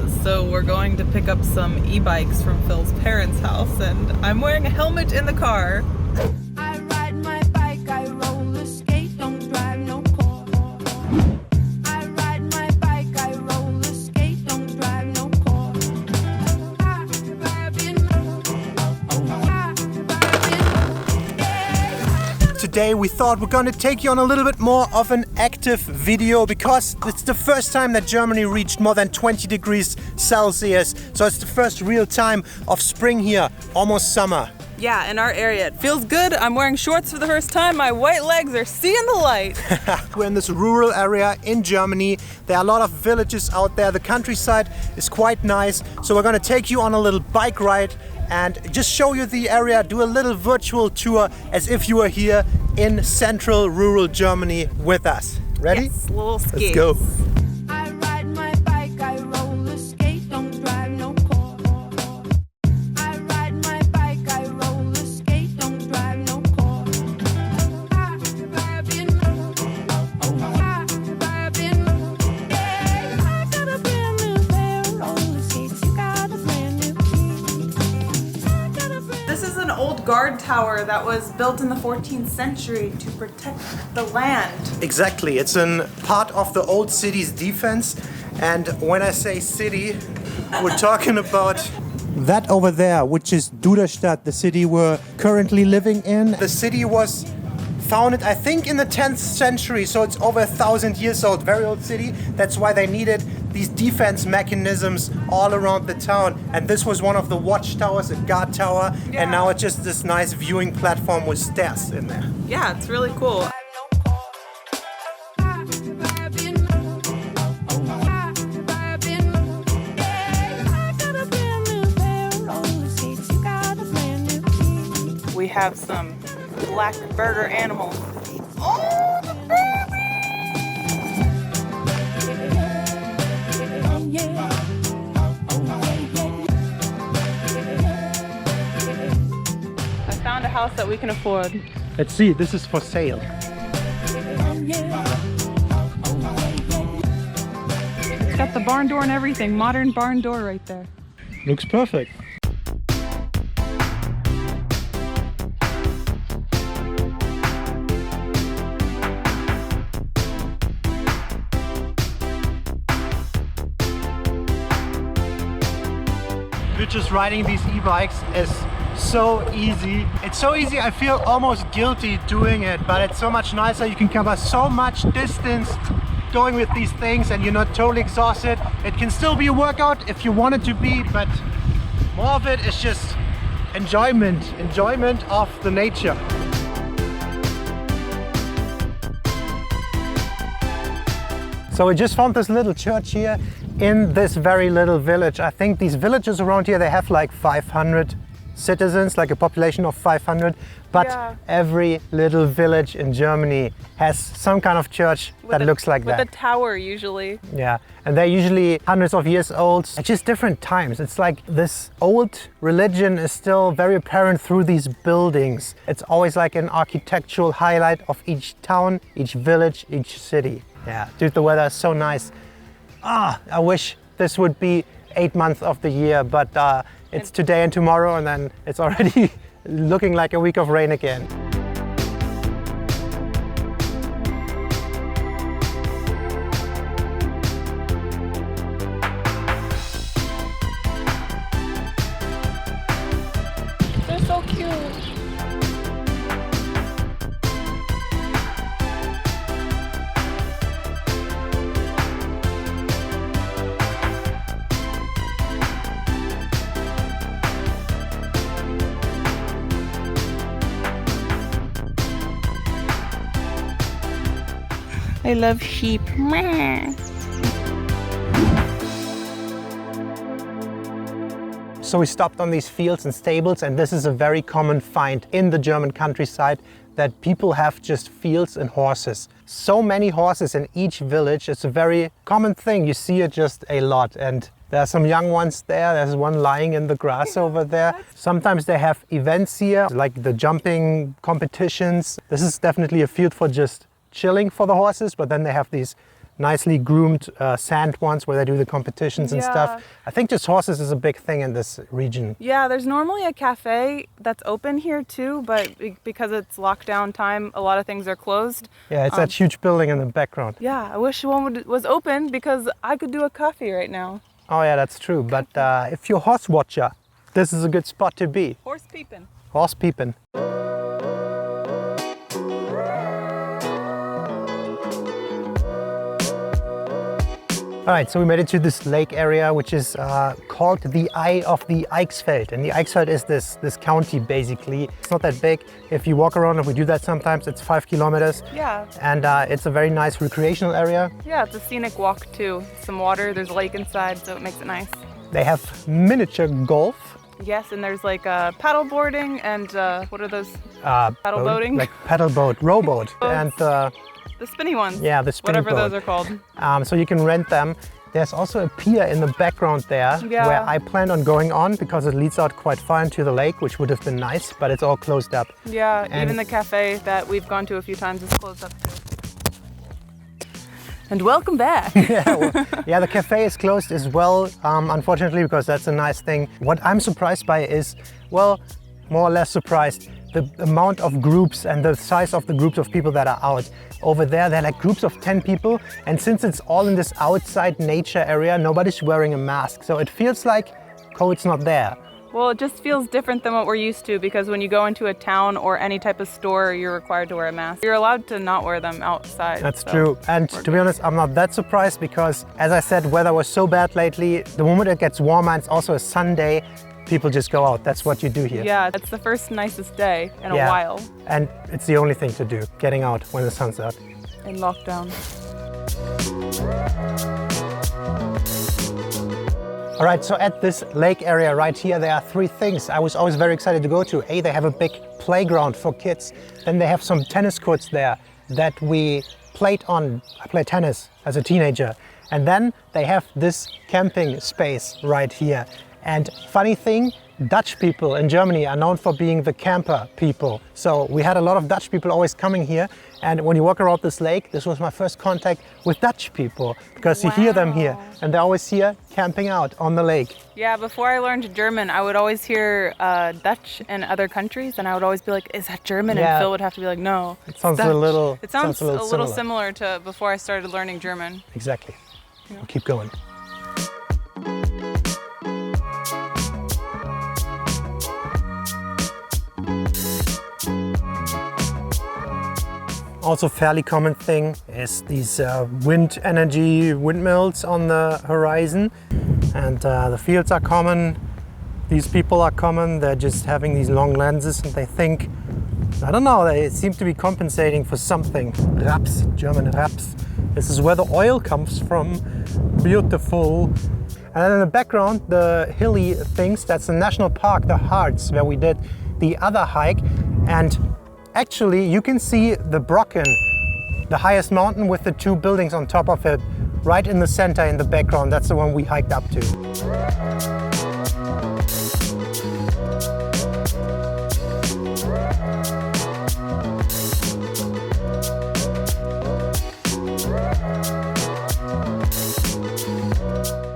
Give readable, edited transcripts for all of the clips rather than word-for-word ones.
DEANA'S, so we're going to pick up some e-bikes from Phil's parents' house, and I'm wearing a helmet in the car. I ride my bike, I roller skate, don't drive no car. I ride my bike, I roller skate, don't drive no car. Today we thought we're gonna take you on a little bit more of an active video because it's the first time that Germany reached more than 20 degrees Celsius. So it's the first real time of spring here, almost summer. Yeah, in our area. It feels good. I'm wearing shorts for the first time. My white legs are seeing the light. We're in this rural area in Germany. There are a lot of villages out there. The countryside is quite nice. So we're gonna take you on a little bike ride and just show you the area, do a little virtual tour as if you were here in central rural Germany with us. Ready? Yes, little skates. Let's go. I ride my bike, I roller skate, don't drive no car. I ride my bike, I roller skate, don't drive no car. I've been, yeah, I got a brand new pair of roller skates, you got a brand new key. This is an old guard tower that was built in the 14th century to protect the land. Exactly, it's a part of the old city's defense. And when I say city, we're talking about that over there, which is Duderstadt, the city we're currently living in. The city was founded, I think, in the 10th century, so it's over 1,000 years old, very old city. That's why they needed these defense mechanisms all around the town. And this was one of the watchtowers, a guard tower, and now it's just this nice viewing platform with stairs in there. Yeah, it's really cool. We have some black burger animals. Oh, the baby! I found a house that we can afford. Let's see, this is for sale. It's got the barn door and everything. Modern barn door right there. Looks perfect. Just riding these e-bikes is so easy. It's so easy, I feel almost guilty doing it, but it's so much nicer. You can cover so much distance going with these things and you're not totally exhausted. It can still be a workout if you want it to be, but more of it is just enjoyment of the nature. So we just found this little church here in this very little village. I think these villages around here, they have like 500 citizens, like a population of 500. But every little village in Germany has some kind of church that looks like that. With a tower usually. Yeah, and they're usually hundreds of years old. It's just different times. It's like this old religion is still very apparent through these buildings. It's always like an architectural highlight of each town, each village, each city. Yeah, dude, the weather is so nice. I wish this would be 8 months of the year, but it's today and tomorrow, and then it's already looking like a week of rain again. They're so cute. I love sheep. So we stopped on these fields and stables, and this is a very common find in the German countryside, that people have just fields and horses. So many horses in each village. It's a very common thing. You see it just a lot, and there are some young ones there. There's one lying in the grass over there. Sometimes they have events here, like the jumping competitions. This is definitely a field for just chilling for the horses, but then they have these nicely groomed sand ones where they do the competitions and Yeah. stuff. I think just horses is a big thing in this region. Yeah, there's normally a cafe that's open here too, but because it's lockdown time, a lot of things are closed. Yeah, it's that huge building in the background. Yeah, I wish one was open because I could do a coffee right now. Oh yeah, that's true. But if you're a horse watcher, this is a good spot to be. Horse peeping. Horse peeping. All right, so we made it to this lake area, which is called the Eye of the Eiksfeld. And the Eiksfeld is this county, basically. It's not that big. If you walk around, if we do that sometimes, it's 5 kilometers. Yeah. And it's a very nice recreational area. Yeah, it's a scenic walk too. Some water, there's a lake inside, so it makes it nice. They have miniature golf. Yes, and there's like paddle boarding and what are those? Paddle boating? Like paddle boat, rowboat. And The spinny ones. yeah, the spinning Whatever boat. those are called. So you can rent them. There's also a pier in the background there Yeah. where I plan on going on because it leads out quite far into the lake, which would have been nice, but it's all closed up. Yeah, And- even the cafe that we've gone to a few times is closed up too. And welcome back. Yeah, the cafe is closed as well, unfortunately, because that's a nice thing. What I'm surprised by is, well, more or less surprised, the amount of groups and the size of the groups of people that are out. Over there, they're like groups of 10 people. And since it's all in this outside nature area, nobody's wearing a mask. So it feels like COVID's not there. Well, it just feels different than what we're used to because when you go into a town or any type of store, you're required to wear a mask. You're allowed to not wear them outside. That's so true. And to be honest, I'm not that surprised because, as I said, weather was so bad lately. The moment it gets warmer, and it's also a Sunday, people just go out. That's what you do here. Yeah, it's the first nicest day in a Yeah. while And it's the only thing to do, getting out when the sun's out. in lockdown. All right, so at this lake area right here, there are 3 things I was always very excited to go to. A, they have a big playground for kids. Then they have some tennis courts there that we played on. I played tennis as a teenager. And then they have this camping space right here. And funny thing, Dutch people in Germany are known for being the camper people. So we had a lot of Dutch people always coming here. And when you walk around this lake, this was my first contact with Dutch people because you hear them here and they're always here camping out on the lake. Yeah, before I learned German, I would always hear Dutch in other countries, and I would always be like, "Is that German?" Yeah. And Phil would have to be like, "No, It sounds Dutch." a little. It sounds a little similar. similar to before I started learning German. Exactly. We'll keep going. Also fairly common thing is these wind energy windmills on the horizon. And the fields are common. These people are common. They're just having these long lenses and they think, I don't know, they seem to be compensating for something. Raps, German raps. This is where the oil comes from. Beautiful. And then in the background, the hilly things, that's the national park, the Harz, where we did the other hike. And actually, you can see the Brocken, the highest mountain with the 2 buildings on top of it, right in the center in the background. That's the one we hiked up to.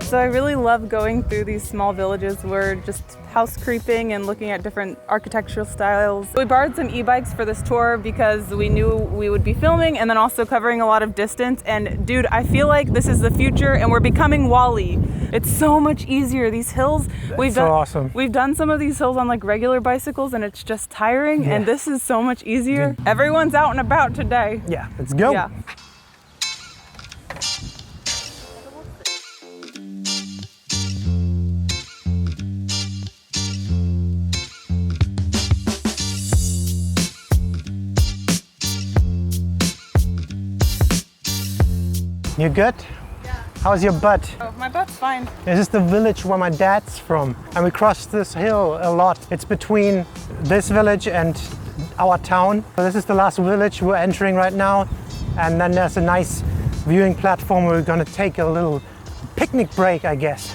So I really love going through these small villages. We're just house creeping and looking at different architectural styles. We borrowed some e-bikes for this tour because we knew we would be filming and then also covering a lot of distance. And dude, I feel like this is the future and we're becoming Wall-E. It's so much easier. These hills, Awesome. We've done some of these hills on like regular bicycles and it's just tiring, and this is so much easier. Everyone's out and about today. Yeah, let's go. Yeah. You good? Yeah. How's your butt? Oh, my butt's fine. This is the village where my dad's from, and we cross this hill a lot. It's between this village and our town. So this is the last village we're entering right now, and then there's a nice viewing platform where we're gonna take a little picnic break, I guess.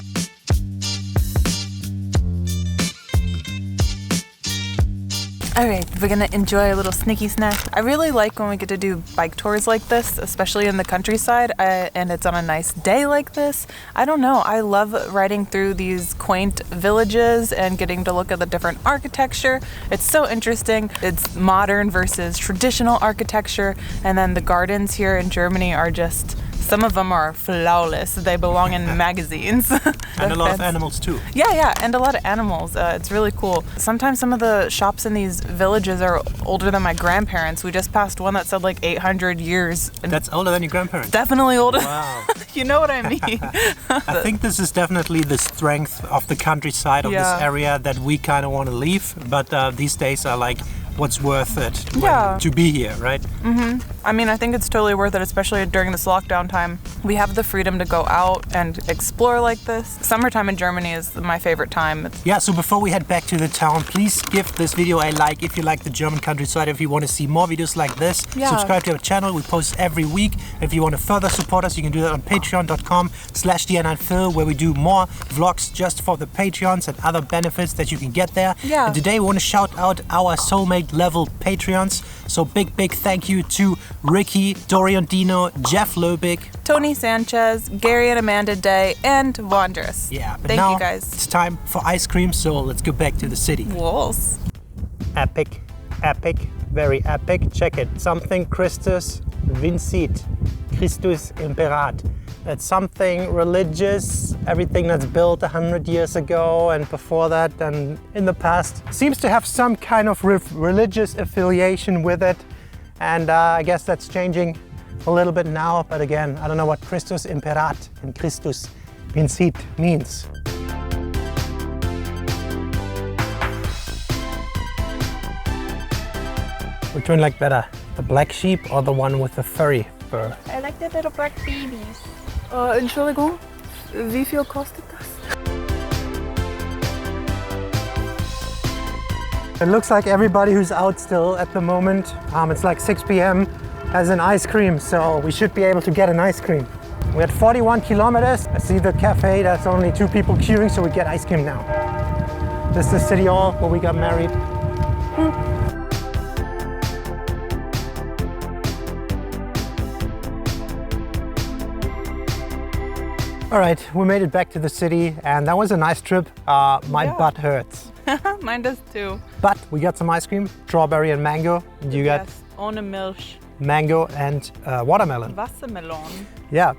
All right, we're gonna enjoy a little sneaky snack. I really like when we get to do bike tours like this, especially in the countryside, and it's on a nice day like this. I don't know, I love riding through these quaint villages and getting to look at the different architecture. It's so interesting. It's modern versus traditional architecture, and then the gardens here in Germany are just, some of them are flawless. They belong in magazines. And a lot of animals too. Yeah, and a lot of animals. It's really cool. Sometimes some of the shops in these villages are older than my grandparents. We just passed one that said like 800 years. That's older than your grandparents? Definitely older. Wow. You know what I mean. I think this is definitely the strength of the countryside of this area that we kind of want to leave. But these days are like, what's worth it to be here, right? I mean, I think it's totally worth it, especially during this lockdown time. We have the freedom to go out and explore like this. Summertime in Germany is my favorite time. Yeah, so before we head back to the town, please give this video a like if you like the German countryside. If you want to see more videos like this, subscribe to our channel. We post every week. If you want to further support us, you can do that on patreon.com/DEANA'S, where we do more vlogs just for the Patreons and other benefits that you can get there. Yeah. And today we want to shout out our soulmate level Patreons. So big thank you to Ricky, Dorian Dino, Jeff Lobick, Tony Sanchez, Gary and Amanda Day, and Wandress. Yeah, but Thank now you guys. it's time for ice cream, so let's go back to the city. Wolves. Epic, very epic. Check it. Something Christus vincit, Christus imperat. That's something religious, everything that's built 100 years ago and before that and in the past seems to have some kind of religious affiliation with it. And I guess that's changing a little bit now, but again, I don't know what Christus imperat and Christus vincit means. Which one like better, the black sheep or the one with the furry fur? I like the little black babies. Entschuldigung, wie viel kostet das? It looks like everybody who's out still at the moment, it's like 6 p.m, has an ice cream, so we should be able to get an ice cream. We had 41 kilometers. I see the cafe, that's only 2 people queuing, so we get ice cream now. This is the city hall where we got married. All right, we made it back to the city and that was a nice trip. My butt hurts. Mine does too. But we got some ice cream, strawberry and mango. And you got ohne Milch. Mango and watermelon. Wassermelon. Yeah.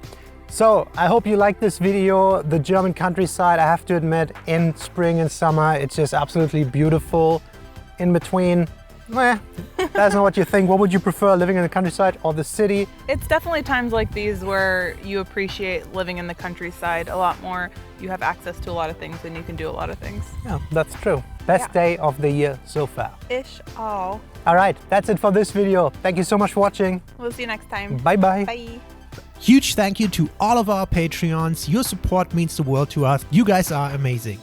So I hope you like this video. The German countryside, I have to admit, in spring and summer, it's just absolutely beautiful. In between, that's not what you think. What would you prefer, living in the countryside or the city? It's definitely times like these where you appreciate living in the countryside a lot more. You have access to a lot of things and you can do a lot of things. Yeah, that's true. Best day of the year so far. All right, that's it for this video. Thank you so much for watching. We'll see you next time. Bye-bye. Bye. Huge thank you to all of our Patreons. Your support means the world to us. You guys are amazing.